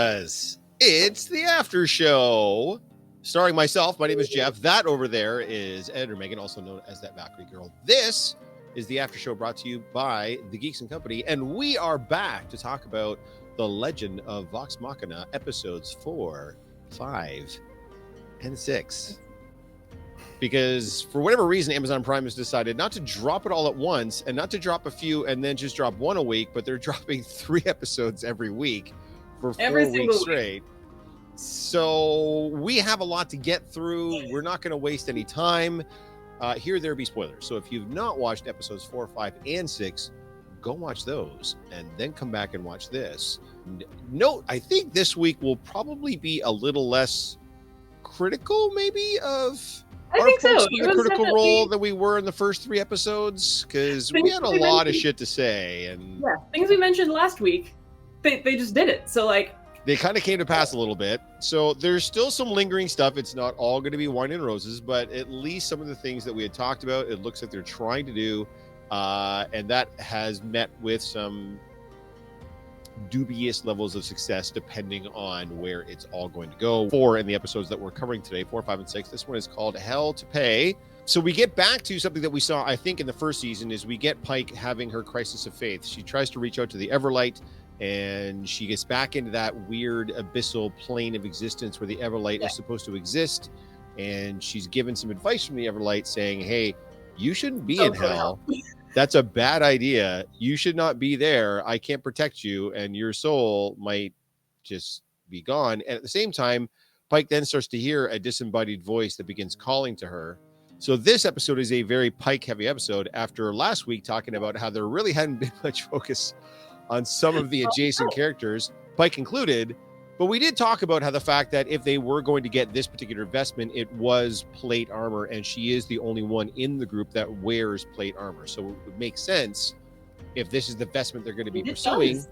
Because it's the after show, starring myself. My name is Jeff. That over there is editor Megan, also known as that Valkyrie girl. This is the after show brought to you by the Geeks and Company, and we are back to talk about the Legend of Vox Machina episodes 4, 5, and 6. Because for whatever reason, Amazon Prime has decided not to drop it all at once and not to drop a few and then just drop one a week, but they're dropping 3 episodes every week for 4 weeks straight. So we have a lot to get through. We're not going to waste any time. Here there be spoilers. So if you've not watched episodes 4, 5, and 6, go watch those and then come back and watch this. Note, I think this week will probably be a little less critical, maybe, of I think so. The critical role that we were in the first 3 episodes, because we had a lot of shit to say. And yeah, things we mentioned last week, they just did it. So like, they kind of came to pass a little bit. So there's still some lingering stuff. It's not all going to be wine and roses, but at least some of the things that we had talked about, it looks like they're trying to do. And that has met with some dubious levels of success depending on where it's all going to go. 4 in the episodes that we're covering today, 4, 5, and 6. This one is called Hell to Pay. So we get back to something that we saw, I think, in the first season, is we get Pike having her crisis of faith. She tries to reach out to the Everlight, and she gets back into that weird abyssal plane of existence where the Everlight is supposed to exist. And she's given some advice from the Everlight saying, hey, you shouldn't be in hell. That's a bad idea. You should not be there. I can't protect you, and your soul might just be gone. And at the same time, Pike then starts to hear a disembodied voice that begins calling to her. So this episode is a very Pike-heavy episode after last week talking about how there really hadn't been much focus on some of the adjacent characters, Pike included. But we did talk about how the fact that if they were going to get this particular investment, it was plate armor, and she is the only one in the group that wears plate armor. So it would make sense, if this is the investment they're going to be pursuing,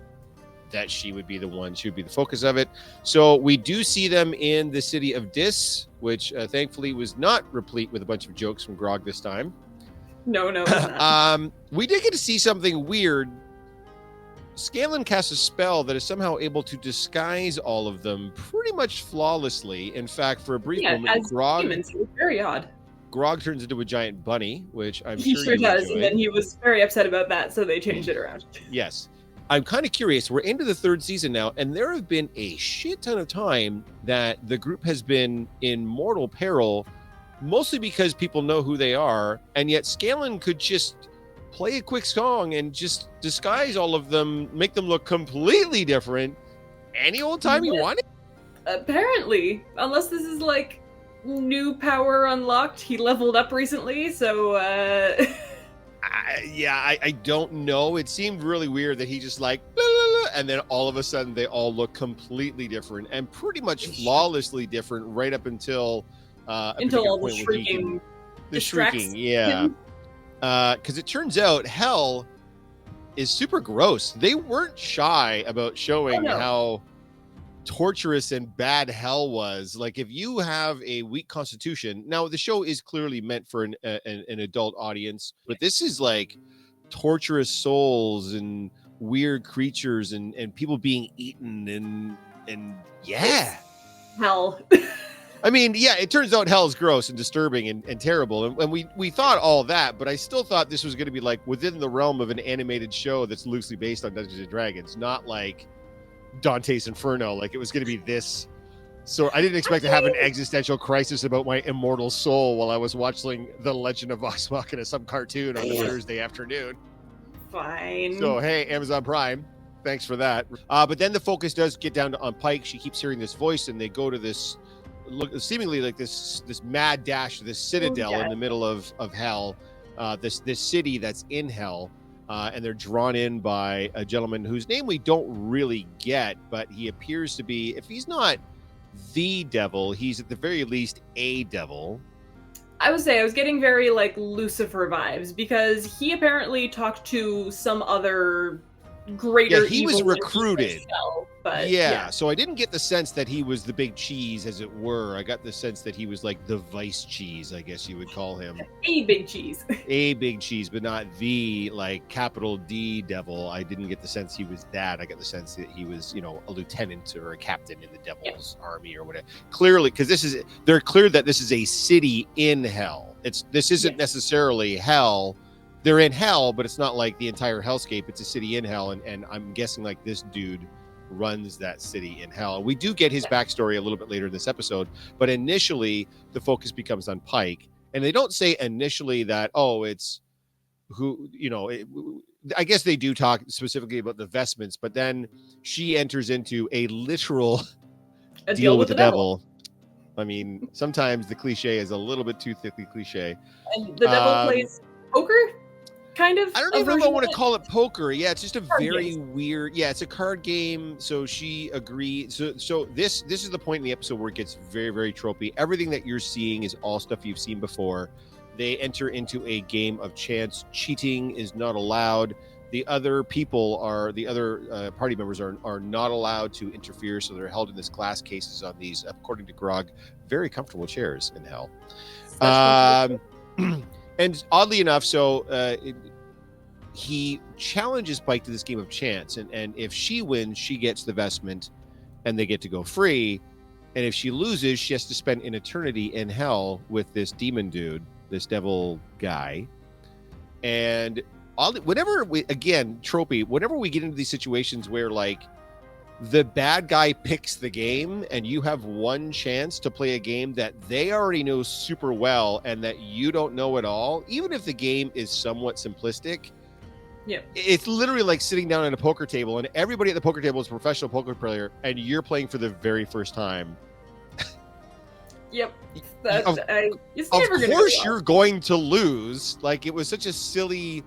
that she would be the one, she would be the focus of it. So we do see them in the city of Dis, which thankfully was not replete with a bunch of jokes from Grog this time. No, it's not. We did get to see something weird. Scanlan casts a spell that is somehow able to disguise all of them pretty much flawlessly. In fact, for a brief moment, Grog, humans, it was very odd. Grog turns into a giant bunny, which I'm he sure he does, and then he was very upset about that, so they changed it around. Yes. I'm kind of curious. We're into the 3rd season now, and there have been a shit ton of time that the group has been in mortal peril, mostly because people know who they are, and yet Scanlan could just play a quick song and just disguise all of them, make them look completely different any old time you want it. Apparently, unless this is like new power unlocked. He leveled up recently, so I don't know. It seemed really weird that he just like blah, blah, blah, and then all of a sudden they all look completely different and pretty much flawlessly different right up until all the shrieking him. Because it turns out hell is super gross. They weren't shy about showing how torturous and bad hell was. Like, if you have a weak constitution, now the show is clearly meant for an adult audience, but this is like torturous souls and weird creatures and people being eaten and hell. I mean, yeah, it turns out hell is gross and disturbing and terrible. And we thought all that, but I still thought this was going to be like within the realm of an animated show that's loosely based on Dungeons and Dragons, not like Dante's Inferno. Like, it was going to be this. So I didn't expect to have an existential crisis about my immortal soul while I was watching The Legend of Vox Machina, some cartoon on a Thursday afternoon. Fine. So, hey, Amazon Prime, thanks for that. But then the focus does get down on Pike. She keeps hearing this voice, and they go to this seemingly like this mad dash to this citadel in the middle of hell, this city that's in hell, and they're drawn in by a gentleman whose name we don't really get, but he appears to be, if he's not the devil, he's at the very least a devil. I would say I was getting very like Lucifer vibes, because he apparently talked to some other greater he was evil than recruited. himself, but Yeah, so I didn't get the sense that he was the big cheese, as it were. I got the sense that he was like the vice cheese, I guess you would call him. A big cheese. A big cheese, but not the like capital D devil. I didn't get the sense he was that. I got the sense that he was, you know, a lieutenant or a captain in the devil's army or whatever. Clearly, because they're clear that this is a city in hell. This isn't necessarily hell. They're in hell, but it's not like the entire hellscape. It's a city in hell, and I'm guessing like this dude runs that city in hell. We do get his backstory a little bit later in this episode, but initially the focus becomes on Pike, and they don't say initially that, oh, it's who, you know, I guess they do talk specifically about the vestments, but then she enters into a literal deal with the devil. I mean, sometimes the cliche is a little bit too thickly cliche. And the devil plays poker? Kind of. I don't even know if I want to call it poker. Yeah, it's just a very game. weird. Yeah, it's a card game. So she agreed. So this is the point in the episode where it gets very, very tropey. Everything that you're seeing is all stuff you've seen before. They enter into a game of chance. Cheating is not allowed. The other party members are not allowed to interfere. So they're held in this glass cases on these, according to Grog, very comfortable chairs in hell. And oddly enough, he challenges Pike to this game of chance, and if she wins, she gets the vestment, and they get to go free. And if she loses, she has to spend an eternity in hell with this demon dude, this devil guy. And whenever we get into these situations where like the bad guy picks the game and you have one chance to play a game that they already know super well and that you don't know at all, even if the game is somewhat simplistic, it's literally like sitting down at a poker table and everybody at the poker table is a professional poker player and you're playing for the very first time. Yep. Of course you're going to lose. Like, it was such a silly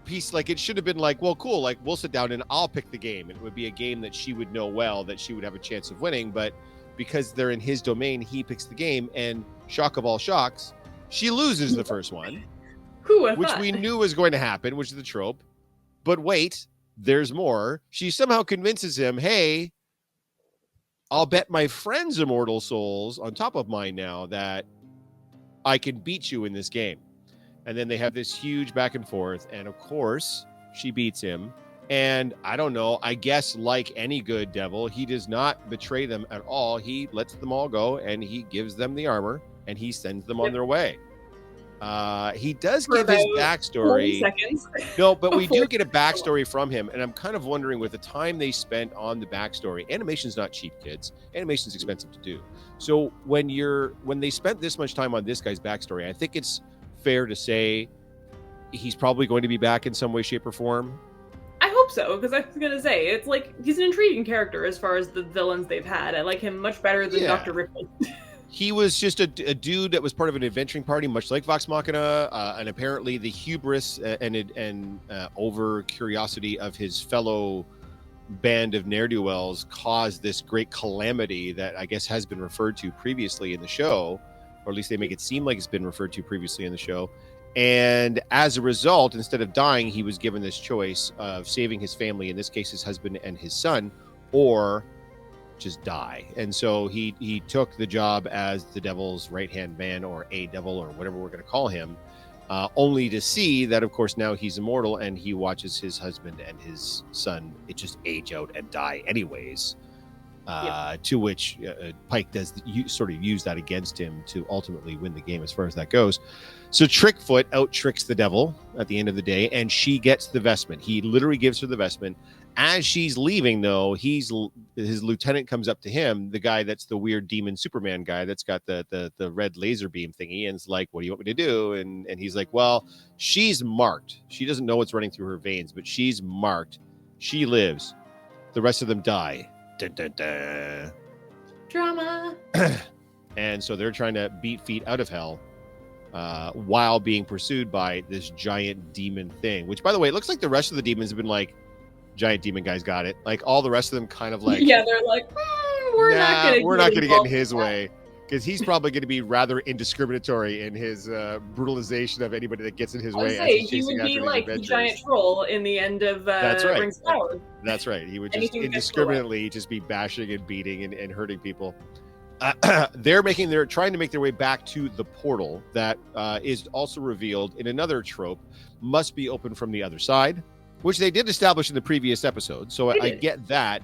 piece. Like, it should have been like, well, cool, like we'll sit down and I'll pick the game. It would be a game that she would know well, that she would have a chance of winning. But because they're in his domain, he picks the game, and shock of all shocks, she loses the first one. Which we knew was going to happen, which is the trope. But wait, there's more. She somehow convinces him, hey, I'll bet my friend's immortal souls on top of mine now that I can beat you in this game. And then they have this huge back and forth. And of course, she beats him. And I don't know, I guess like any good devil, he does not betray them at all. He lets them all go and he gives them the armor and he sends them on their way. He does give his backstory. No, but we do get a backstory from him. And I'm kind of wondering, with the time they spent on the backstory, animation's not cheap, kids. Animation's expensive to do. So when they spent this much time on this guy's backstory, I think it's fair to say he's probably going to be back in some way, shape, or form. I hope so, because I was going to say, it's like, he's an intriguing character as far as the villains they've had. I like him much better than Dr. Ripley. He was just a dude that was part of an adventuring party, much like Vox Machina, and apparently the hubris and over curiosity of his fellow band of ne'er-do-wells caused this great calamity that I guess has been referred to previously in the show, or at least they make it seem like it's been referred to previously in the show. And as a result, instead of dying, he was given this choice of saving his family, in this case his husband and his son, or just die. And so he took the job as the devil's right-hand man, or a devil, or whatever we're going to call him, only to see that, of course, now he's immortal and he watches his husband and his son just age out and die anyways. To which Pike does sort of use that against him to ultimately win the game as far as that goes. So Trickfoot out-tricks the devil at the end of the day, and she gets the vestment. He literally gives her the vestment. As she's leaving, though, his lieutenant comes up to him, the guy that's the weird demon Superman guy that's got the red laser beam thingy, and it's like, what do you want me to do? And he's like, well, she's marked. She doesn't know what's running through her veins, but she's marked. She lives. The rest of them die. Dun, dun, dun. Drama. And so they're trying to beat feet out of hell while being pursued by this giant demon thing, which, by the way, it looks like the rest of the demons have been like, giant demon guys got it. Like, all the rest of them kind of like, yeah, they're like, we're not gonna get in his way. because he's probably going to be rather indiscriminatory in his brutalization of anybody that gets in his I would way as say he's he chasing would be after these like the adventures. giant troll in the end of That's right. Rings of Power. That's right. He would just Anything that gets indiscriminately just be bashing and beating and hurting people. They're trying to make their way back to the portal that is also revealed in another trope, must be open from the other side, which they did establish in the previous episode. So I get that,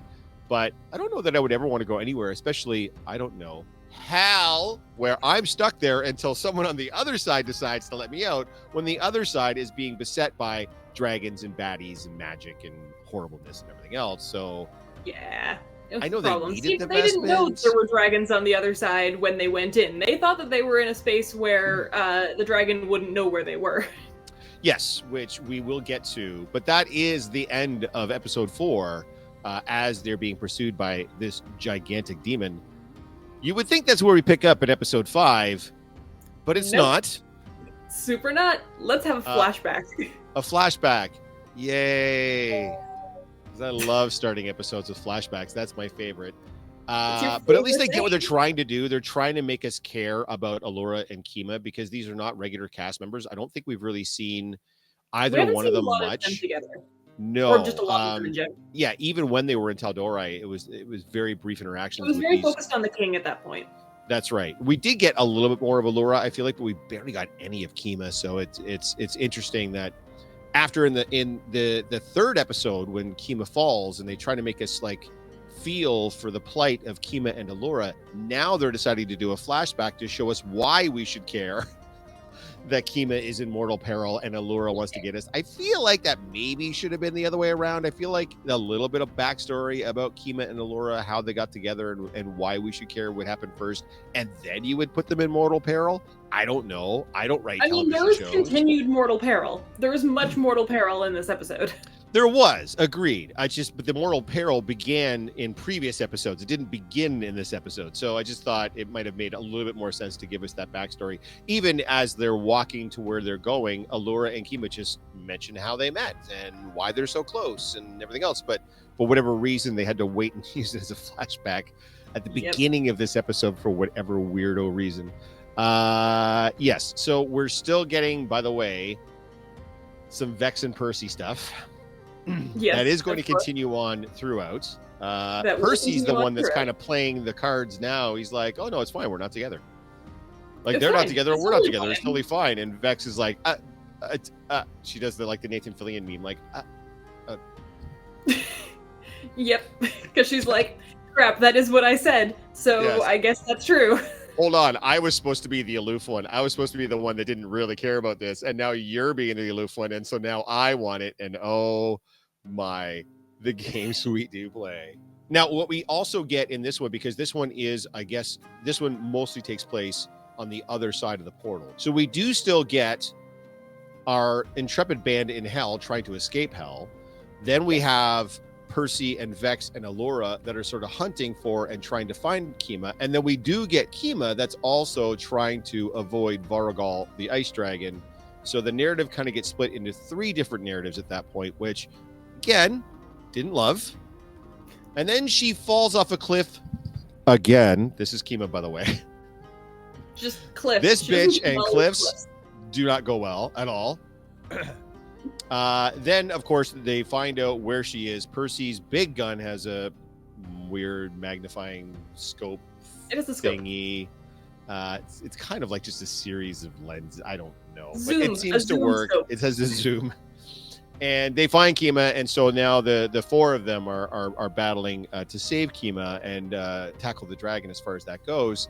but I don't know that I would ever want to go anywhere, especially, I don't know, hell, where I'm stuck there until someone on the other side decides to let me out, when the other side is being beset by dragons and baddies and magic and horribleness and everything else. So yeah. I know they needed the they didn't know vestments. there were dragons on the other side when they went in. They thought that they were in a space where the dragon wouldn't know where they were. Yes, which we will get to. But that is the end of episode 4, as they're being pursued by this gigantic demon. You would think that's where we pick up in episode 5, but it's not. Super not. Let's have a flashback. A flashback. Yay. I love starting episodes with flashbacks. That's my favorite. But at least they get what they're trying to do. They're trying to make us care about Allura and Kima, because these are not regular cast members. I don't think we've really seen either one of them much. No, or just a lot of them in general. Yeah, even when they were in Tal'Dorei, it was very brief interactions. It was very focused on the king at that point. That's right. We did get a little bit more of Allura, I feel like, but we barely got any of Kima. So it's interesting that after in the third episode, when Kima falls and they try to make us like feel for the plight of Kima and Allura, now they're deciding to do a flashback to show us why we should care that Kima is in mortal peril and Allura wants to get us. I feel like that maybe should have been the other way around. I feel like a little bit of backstory about Kima and Allura, how they got together and why we should care would happen first, and then you would put them in mortal peril. I don't know. I don't write television shows. There was continued mortal peril. There was much mortal peril in this episode. There was, agreed. But the mortal peril began in previous episodes. It didn't begin in this episode. So I just thought it might have made a little bit more sense to give us that backstory. Even as they're walking to where they're going, Allura and Kima just mention how they met and why they're so close and everything else. But for whatever reason, they had to wait and use it as a flashback at the beginning of this episode for whatever weirdo reason. Yes. So we're still getting, by the way, some Vex and Percy stuff. Yes, that is going to continue on throughout. Percy's the one that's kind of playing the cards now. He's like, oh no, it's fine, we're not together. Like, they're not together, we're not together, it's totally fine. And Vex is like, she does the Nathan Fillion meme, like, Yep, because she's like, crap, that is what I said, so yes. I guess that's true. Hold on, I was supposed to be the aloof one. I was supposed to be the one that didn't really care about this, and now you're being the aloof one, and so now I want it, and oh my, the games we do play. Now, what we also get in this one, because this one is, I guess, this one mostly takes place on the other side of the portal. So we do still get our intrepid band in hell trying to escape hell. Then we have Percy and Vex and Allura that are sort of hunting for and trying to find Kima. And then we do get Kima that's also trying to avoid Varagal, the ice dragon. So the narrative kind of gets split into 3 different narratives at that point, which, again, didn't love. And then she falls off a cliff again. This is Kima, by the way. Just cliffs. This bitch and cliffs do not go well at all. Then, of course, they find out where she is. Percy's big gun has a weird magnifying scope thingy. It's kind of like just a series of lenses. I don't know. But it seems to work. Scope. It has a zoom. And they find Kima, and so now the 4 of them are battling to save Kima and tackle the dragon as far as that goes.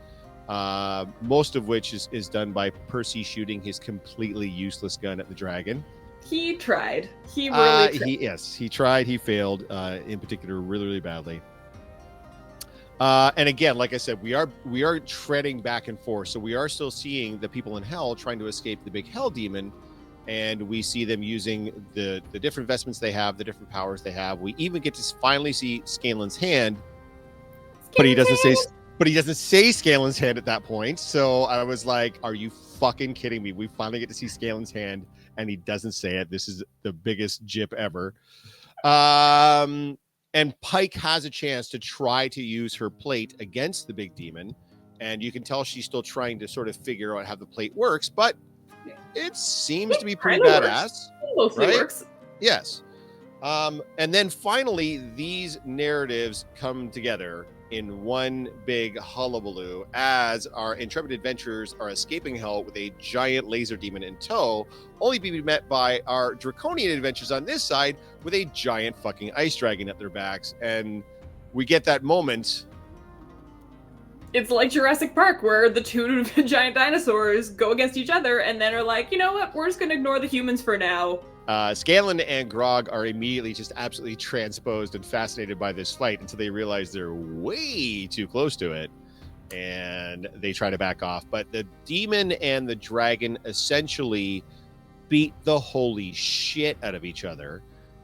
Most of which is done by Percy shooting his completely useless gun at the dragon. He tried. He really tried. He tried. He failed, in particular, really, really badly. And again, like I said, we are treading back and forth. So we are still seeing the people in hell trying to escape the big hell demon. And we see them using the different vestments they have, the different powers they have. We even get to finally see Scanlan's hand, but he doesn't say Scanlan's hand at that point. So I was like, are you fucking kidding me? We finally get to see Scanlan's hand, and he doesn't say it. This is the biggest jip ever. And Pike has a chance to try to use her plate against the big demon. And you can tell she's still trying to sort of figure out how the plate works, but it seems to be pretty badass. Mostly right? works. Yes. And then finally, these narratives come together in one big hullabaloo as our intrepid adventurers are escaping hell with a giant laser demon in tow, only to be met by our draconian adventures on this side with a giant fucking ice dragon at their backs. And we get that moment. It's like Jurassic Park, where the two giant dinosaurs go against each other and then are like, you know what, we're just going to ignore the humans for now. Scanlan and Grog are immediately just absolutely transposed and fascinated by this fight until they realize they're way too close to it. And they try to back off. But the demon and the dragon essentially beat the holy shit out of each other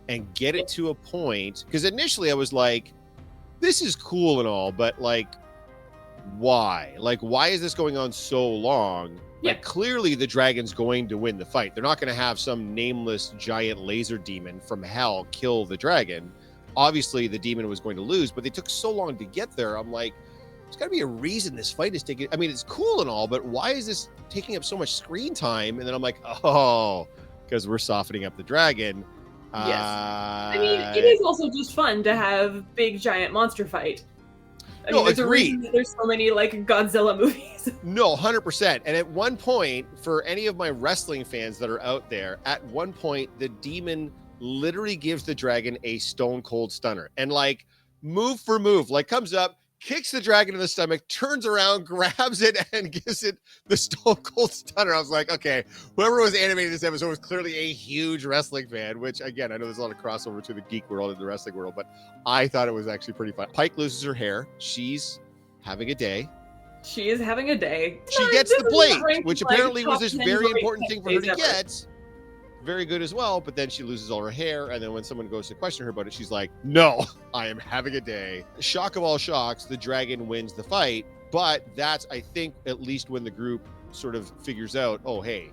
and get it to a point. Because initially I was like, this is cool and all, but like, why? Like, why is this going on so long? Like, clearly the dragon's going to win the fight. They're not going to have some nameless giant laser demon from hell kill the dragon. Obviously, the demon was going to lose, but they took so long to get there. I'm like, there's got to be a reason this fight is taking... I mean, it's cool and all, but why is this taking up so much screen time? And then I'm like, oh, because we're softening up the dragon. Yes. I mean, it is also just fun to have big giant monster fight. I mean, there's a reason that there's so many like Godzilla movies. No, 100%. And at one point, for any of my wrestling fans that are out there, at one point, the demon literally gives the dragon a stone cold stunner. And like, move for move, like comes up, kicks the dragon in the stomach, turns around, grabs it, and gives it the stone cold stunner. I was like, okay, whoever was animating this episode was clearly a huge wrestling fan, which again, I know there's a lot of crossover to the geek world and the wrestling world, but I thought it was actually pretty fun. Pike loses her hair. She's having a day. She is having a day. She gets the plate, which apparently was this very important thing for her to get. Very good as well, but then she loses all her hair, and then when someone goes to question her about it, she's like, no, I am having a day. Shock of all shocks, the dragon wins the fight, but that's, I think, at least when the group sort of figures out, oh, hey,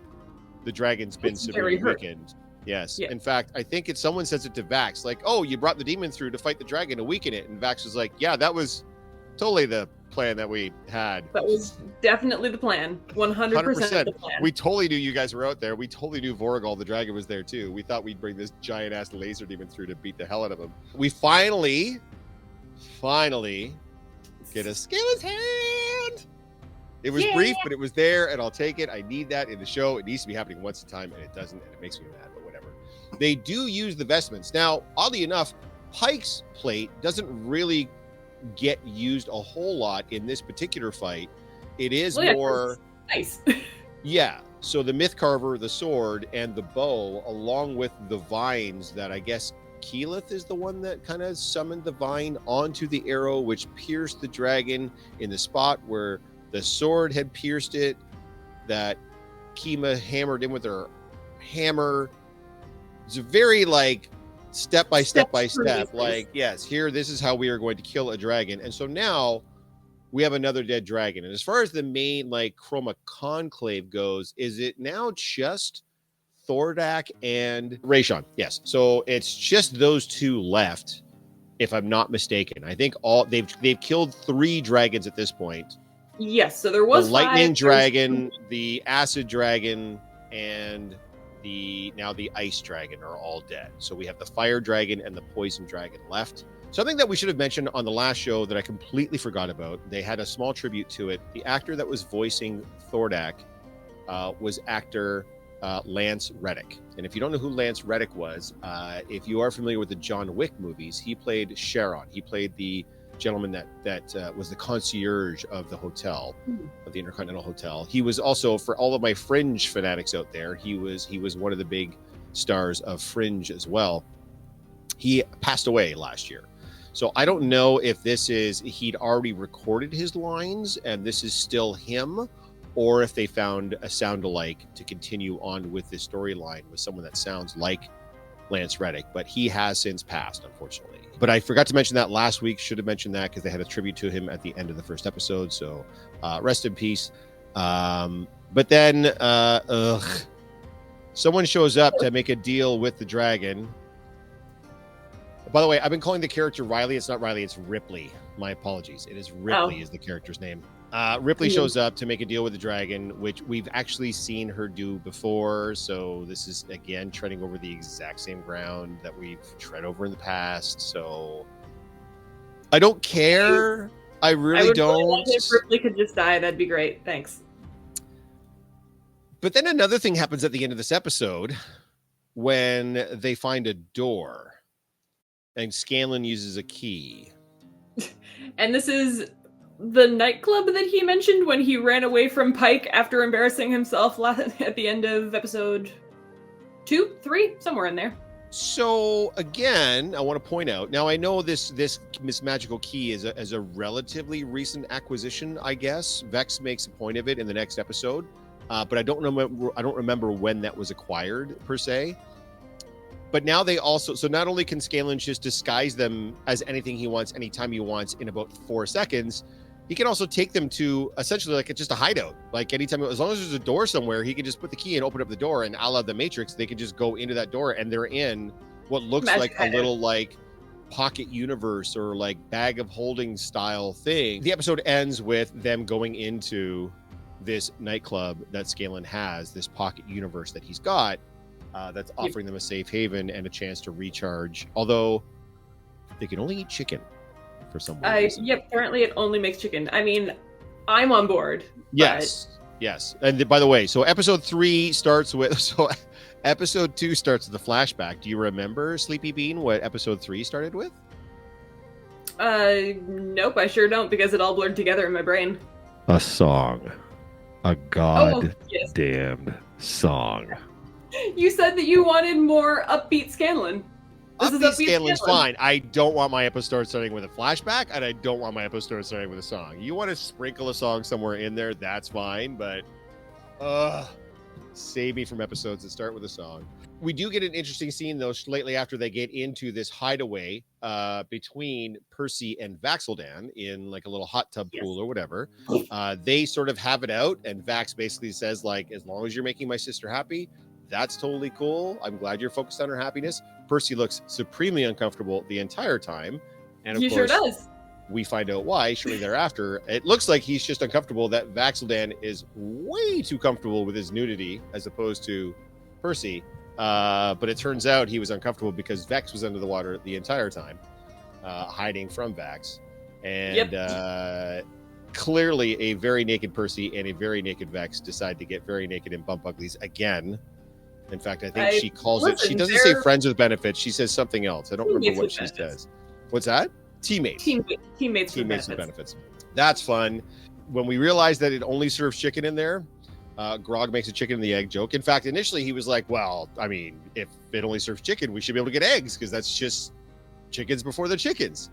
the dragon's been severely weakened. Yes. Yeah. In fact, I think someone says it to Vax, like, oh, you brought the demon through to fight the dragon to weaken it, and Vax was like, yeah, that was totally the plan that we had. That was definitely the plan. 100% the plan. We totally knew you guys were out there. We totally knew Voragol the dragon was there too. We thought we'd bring this giant ass laser demon through to beat the hell out of him. We finally get a Scanlan's hand. It was brief, but it was there, and I'll take it. I need that in the show. It needs to be happening once a time, and it doesn't, and it makes me mad, but whatever. They do use the vestments. Now, oddly enough, Pike's plate doesn't really get used a whole lot in this particular fight. It is more nice. Yeah, so the myth carver, the sword, and the bow, along with the vines that I guess Keyleth is the one that kind of summoned the vine onto the arrow, which pierced the dragon in the spot where the sword had pierced it, that Kima hammered in with her hammer. It's a very like step by step, like, yes, here, this is how we are going to kill a dragon. And so now we have another dead dragon. And as far as the main like Chroma Conclave goes, is it now just Thordak and Rayshon? Yes. So it's just those two left, if I'm not mistaken. I think they've killed 3 dragons at this point. Yes, so there was the lightning dragon, the acid dragon, and the ice dragon are all dead. So we have the fire dragon and the poison dragon left. Something that we should have mentioned on the last show that I completely forgot about. They had a small tribute to it. The actor that was voicing Thordak was actor Lance Reddick. And if you don't know who Lance Reddick was, if you are familiar with the John Wick movies, he played Charon. He played the gentleman that was the concierge of the hotel, of the Intercontinental Hotel. He was also, for all of my Fringe fanatics out there, he was one of the big stars of Fringe as well. He passed away last year. So I don't know if he'd already recorded his lines and this is still him, or if they found a sound-alike to continue on with this storyline with someone that sounds like Lance Reddick, but he has since passed, unfortunately. But I forgot to mention that last week. Should have mentioned that because they had a tribute to him at the end of the first episode. So rest in peace. But then someone shows up to make a deal with the dragon. By the way, I've been calling the character Riley. It's not Riley. It's Ripley. My apologies. It is Ripley is the character's name. Ripley shows up to make a deal with the dragon, which we've actually seen her do before. So this is, again, treading over the exact same ground that we've tread over in the past. So I don't care. I really don't. Really like if Ripley could just die. That'd be great. Thanks. But then another thing happens at the end of this episode when they find a door and Scanlan uses a key. And this is the nightclub that he mentioned when he ran away from Pike after embarrassing himself at the end of episode 2, 3, somewhere in there. So again, I want to point out, now I know this magical key is a relatively recent acquisition, I guess. Vex makes a point of it in the next episode, but I don't remember when that was acquired per se. But now they also, so not only can Scanlan just disguise them as anything he wants, anytime he wants in about 4 seconds, he can also take them to essentially like just a hideout. Like anytime, as long as there's a door somewhere, he can just put the key and open up the door, and a la the Matrix, they can just go into that door and they're in what looks like a little like pocket universe or like bag of holding style thing. The episode ends with them going into this nightclub that Scanlan has, this pocket universe that he's got, that's offering them a safe haven and a chance to recharge. Although they can only eat chicken. For some reason. Yep, apparently it only makes chicken. I mean, I'm on board. Yes, yes. And by the way, so episode 3 starts with, so episode 2 starts with the flashback. Do you remember, Sleepy Bean, what episode 3 started with? Nope, I sure don't, because it all blurred together in my brain. A song. A goddamned song. You said that you wanted more upbeat Scanlan. Upbeat Scanlan's fine. I don't want my episode starting with a flashback, and I don't want my episode starting with a song. You want to sprinkle a song somewhere in there, that's fine, but save me from episodes that start with a song. We do get an interesting scene, though, slightly after they get into this hideaway between Percy and Vax'ildan in like a little hot tub pool or whatever. They sort of have it out, and Vax basically says, like, as long as you're making my sister happy, that's totally cool. I'm glad you're focused on her happiness. Percy looks supremely uncomfortable the entire time. And of course, sure does. We find out why shortly thereafter. It looks like he's just uncomfortable that Vax'ildan is way too comfortable with his nudity as opposed to Percy. But it turns out he was uncomfortable because Vex was under the water the entire time, hiding from Vax. And clearly a very naked Percy and a very naked Vex decide to get very naked and bump uglies again. In fact, I think she calls it, she doesn't say friends with benefits. She says something else. I don't remember what she says. What's that? Teammates. Teammates with benefits. That's fun. When we realized that it only serves chicken in there, Grog makes a chicken and the egg joke. In fact, initially he was like, well, I mean, if it only serves chicken, we should be able to get eggs because that's just chickens before the chickens.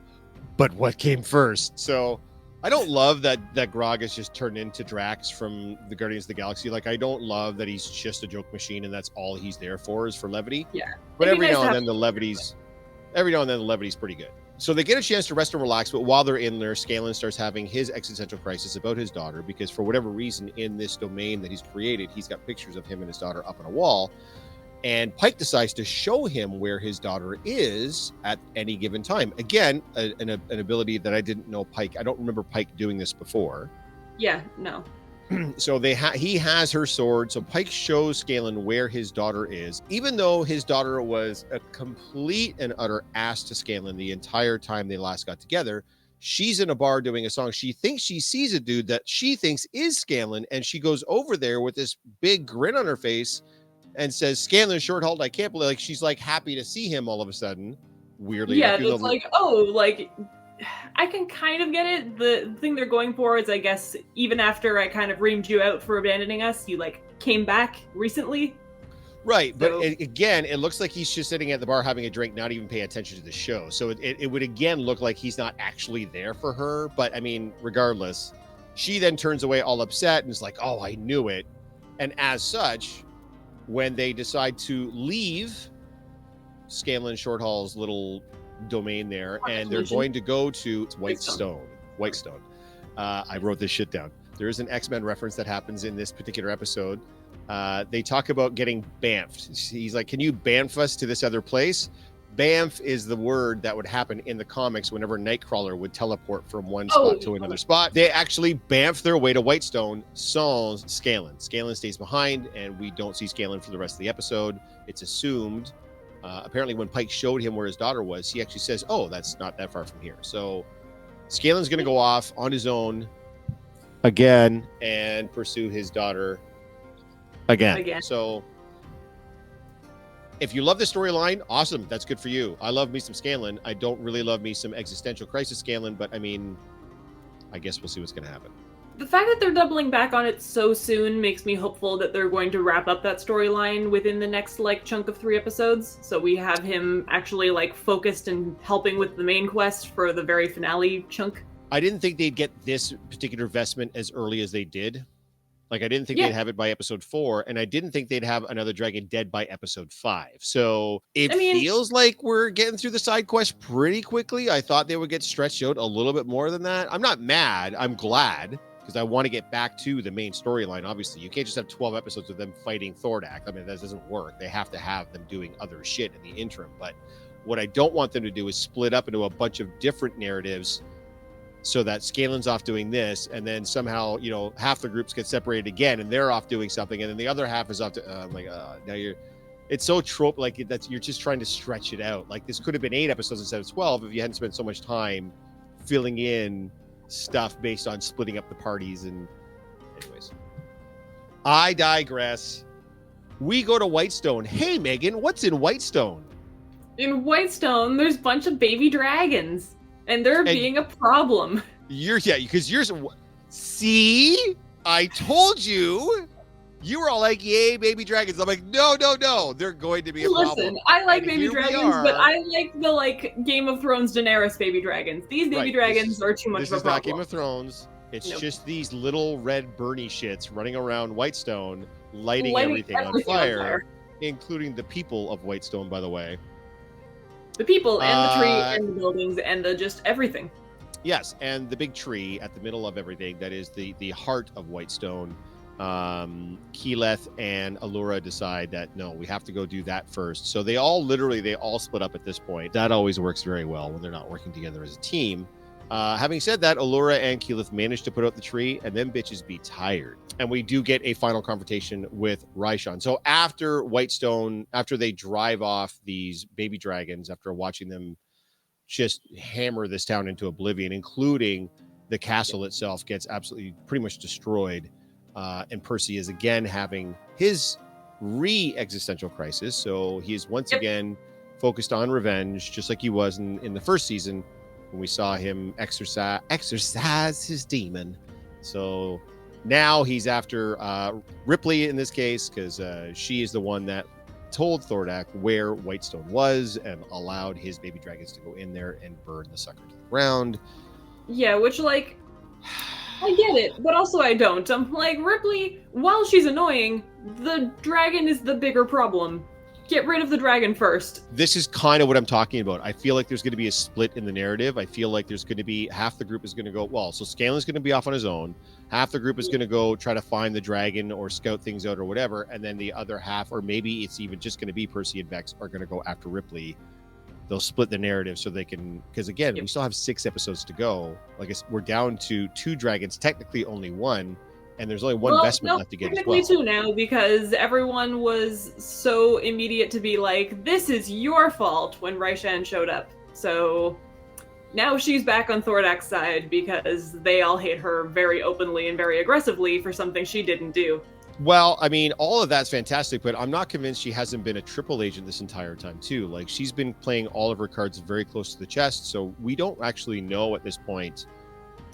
But what came first? So I don't love that Grog is just turned into Drax from the Guardians of the Galaxy. Like, I don't love that he's just a joke machine and that's all he's there for is for levity. Yeah. But every now and then the levity's pretty good. So they get a chance to rest and relax, but while they're in there, Scanlan starts having his existential crisis about his daughter because for whatever reason in this domain that he's created, he's got pictures of him and his daughter up on a wall. And Pike decides to show him where his daughter is at any given time. Again, an ability that I didn't know Pike. I don't remember Pike doing this before. Yeah, no. So he has her sword. So Pike shows Scanlan where his daughter is, even though his daughter was a complete and utter ass to Scanlan the entire time they last got together. She's in a bar doing a song. She thinks she sees a dude that she thinks is Scanlan, and she goes over there with this big grin on her face and says, Scanlan Shorthaul, I can't believe, like, she's like happy to see him all of a sudden. Weirdly. Yeah, it's like, oh, like, I can kind of get it. The thing they're going for is, I guess, even after I kind of reamed you out for abandoning us, you, like, came back recently. Right, so, but again, it looks like he's just sitting at the bar having a drink, not even paying attention to the show. So it would, again, look like he's not actually there for her. But, I mean, regardless, she then turns away all upset and is like, oh, I knew it. And as such, when they decide to leave Scanlan Shorthaul's little domain there, and they're going to go to Whitestone. I wrote this shit down. There is an X-Men reference that happens in this particular episode. They talk about getting bamfed. He's like, can you bamf us to this other place? Bamf is the word that would happen in the comics whenever Nightcrawler would teleport from one spot to another spot. They actually bamf their way to Whitestone, sans Scanlan. Scanlan stays behind, and we don't see Scanlan for the rest of the episode. It's assumed. Apparently, when Pike showed him where his daughter was, he actually says, "Oh, that's not that far from here." So Scanlan's going to go off on his own again and pursue his daughter again. So if you love the storyline, awesome. That's good for you. I love me some Scanlan. I don't really love me some existential crisis Scanlan, but I mean, I guess we'll see what's going to happen. The fact that they're doubling back on it so soon makes me hopeful that they're going to wrap up that storyline within the next chunk of 3 episodes. So we have him actually focused and helping with the main quest for the very finale chunk. I didn't think they'd get this particular investment as early as they did. I didn't think they'd have it by episode 4, and I didn't think they'd have another dragon dead by episode 5. So it feels like we're getting through the side quest pretty quickly. I thought they would get stretched out a little bit more than that. I'm not mad. I'm glad, because I want to get back to the main storyline. Obviously, you can't just have 12 episodes of them fighting Thordak. I mean, that doesn't work. They have to have them doing other shit in the interim. But what I don't want them to do is split up into a bunch of different narratives, so that Scanlan's off doing this, and then somehow, half the groups get separated again, and they're off doing something, and then the other half is off to, now it's so trope, you're just trying to stretch it out. This could have been 8 episodes instead of 12 if you hadn't spent so much time filling in stuff based on splitting up the parties. And anyways, I digress. We go to Whitestone. Hey, Megan, what's in Whitestone? In Whitestone, there's a bunch of baby dragons. And they're being a problem. See? I told you. You were all like, yay, baby dragons. I'm like, no. They're going to be a problem. Listen, I like baby dragons, but I like the Game of Thrones Daenerys baby dragons. These baby dragons are too much of a problem. This is not Game of Thrones. It's just these little red Bernie shits running around Whitestone, lighting everything on fire, including the people of Whitestone, by the way. The people and the tree and the buildings and just everything. Yes, and the big tree at the middle of everything, that is the heart of Whitestone. Keyleth and Allura decide that, no, we have to go do that first. So they all split up at this point. That always works very well when they're not working together as a team. Having said that, Allura and Keyleth managed to put out the tree, and them bitches be tired. And we do get a final confrontation with Ryshan. So after Whitestone, after they drive off these baby dragons, after watching them just hammer this town into oblivion, including the castle itself gets absolutely pretty much destroyed. And Percy is again having his existential crisis. So he is once again focused on revenge, just like he was in the first season, when we saw him exercise his demon. So now he's after Ripley in this case, because she is the one that told Thordak where Whitestone was and allowed his baby dragons to go in there and burn the sucker to the ground. Yeah, which I get it, but also I don't. I'm like, Ripley, while she's annoying, the dragon is the bigger problem. Get rid of the dragon first. This is kind of what I'm talking about. I feel like there's going to be a split in the narrative. I feel like there's going to be half the group is going to go, so Scanlan's going to be off on his own. Half the group is going to go try to find the dragon or scout things out or whatever. And then the other half, or maybe it's even just going to be Percy and Vex, are going to go after Ripley. They'll split the narrative so they can, because again, we still have 6 episodes to go. We're down to 2 dragons, technically only 1. And there's only one investment left to get as well. Technically 2 now, because everyone was so immediate to be like, this is your fault when Ryshan showed up. So now she's back on Thordak's side because they all hate her very openly and very aggressively for something she didn't do. Well, I mean, all of that's fantastic, but I'm not convinced she hasn't been a triple agent this entire time, too. She's been playing all of her cards very close to the chest, so we don't actually know at this point.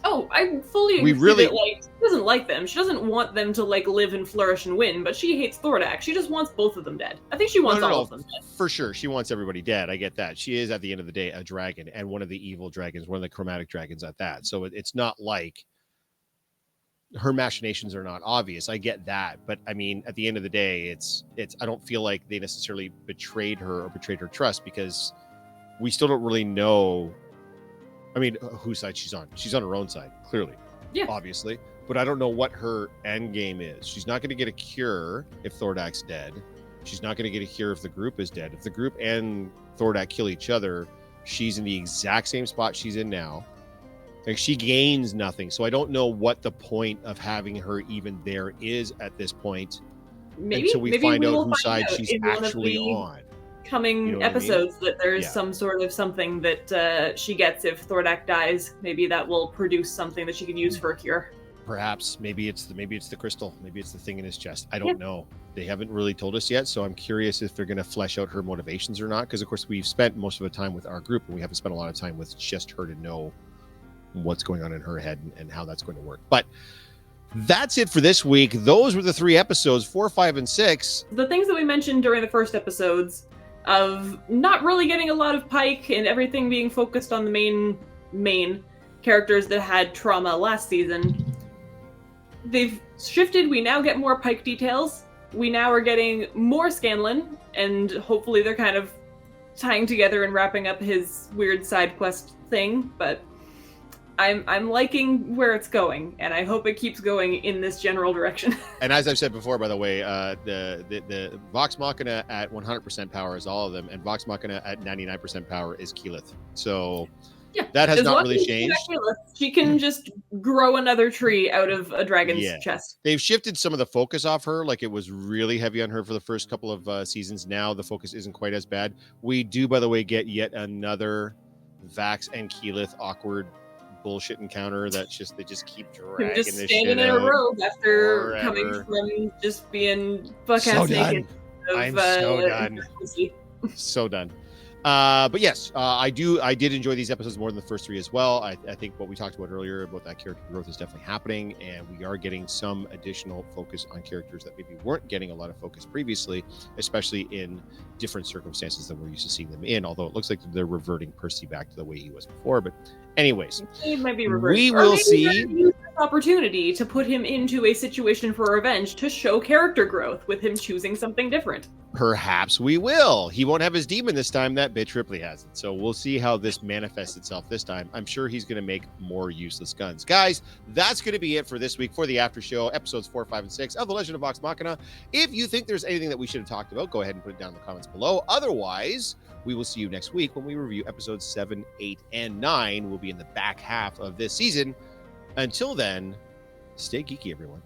Oh, I fully agree that, she doesn't like them. She doesn't want them to, live and flourish and win, but she hates Thordak. She just wants both of them dead. I think she wants all of them dead. For sure. She wants everybody dead. I get that. She is, at the end of the day, a dragon, and one of the evil dragons, one of the chromatic dragons at that. So it's not like her machinations are not obvious. I get that. But, I mean, at the end of the day, it's. I don't feel like they necessarily betrayed her or betrayed her trust, because we still don't really know. I mean, whose side she's on. She's on her own side, clearly. Yeah. Obviously. But I don't know what her end game is. She's not going to get a cure if Thordak's dead. She's not going to get a cure if the group is dead. If the group and Thordak kill each other, she's in the exact same spot she's in now. Like, she gains nothing. So I don't know what the point of having her even there is at this point. Until we find out whose side she's actually on. Coming episodes that there's some sort of something that she gets if Thordak dies. Maybe that will produce something that she can use for a cure. Perhaps. Maybe it's the crystal. Maybe it's the thing in his chest. I don't know. They haven't really told us yet, so I'm curious if they're going to flesh out her motivations or not. Because of course we've spent most of the time with our group, and we haven't spent a lot of time with just her to know what's going on in her head and how that's going to work. But that's it for this week. Those were the 3 episodes, 4, 5, and 6. The things that we mentioned during the first episodes of not really getting a lot of Pike and everything being focused on the main characters that had trauma last season. They've shifted. We now get more Pike details. We now are getting more Scanlan, and hopefully they're kind of tying together and wrapping up his weird side quest thing, but I'm liking where it's going, and I hope it keeps going in this general direction. And as I've said before, by the way, the Vox Machina at 100% power is all of them, and Vox Machina at 99% power is Keyleth. So that has not really changed. She can just grow another tree out of a dragon's chest. They've shifted some of the focus off her. Like, it was really heavy on her for the first couple of seasons. Now the focus isn't quite as bad. We do, by the way, get yet another Vax and Keyleth awkward bullshit encounter they just keep dragging just this standing shit in out a robe after forever. Coming from just being buck-ass naked. I'm so done. So done. But yes, I did enjoy these episodes more than the first 3 as well. I think what we talked about earlier about that character growth is definitely happening, and we are getting some additional focus on characters that maybe weren't getting a lot of focus previously, especially in different circumstances than we're used to seeing them in, although it looks like they're reverting Percy back to the way he was before. But anyways, he might be reversed. We will see. Use this opportunity to put him into a situation for revenge to show character growth with him choosing something different. Perhaps we will. He won't have his demon this time. That bitch Ripley has it. So we'll see how this manifests itself this time. I'm sure he's going to make more useless guns. Guys, that's going to be it for this week for the after show, episodes 4, 5, and 6 of The Legend of Vox Machina. If you think there's anything that we should have talked about, go ahead and put it down in the comments below. Otherwise, we will see you next week when we review episodes 7, 8, and 9. We'll be in the back half of this season. Until then, stay geeky, everyone.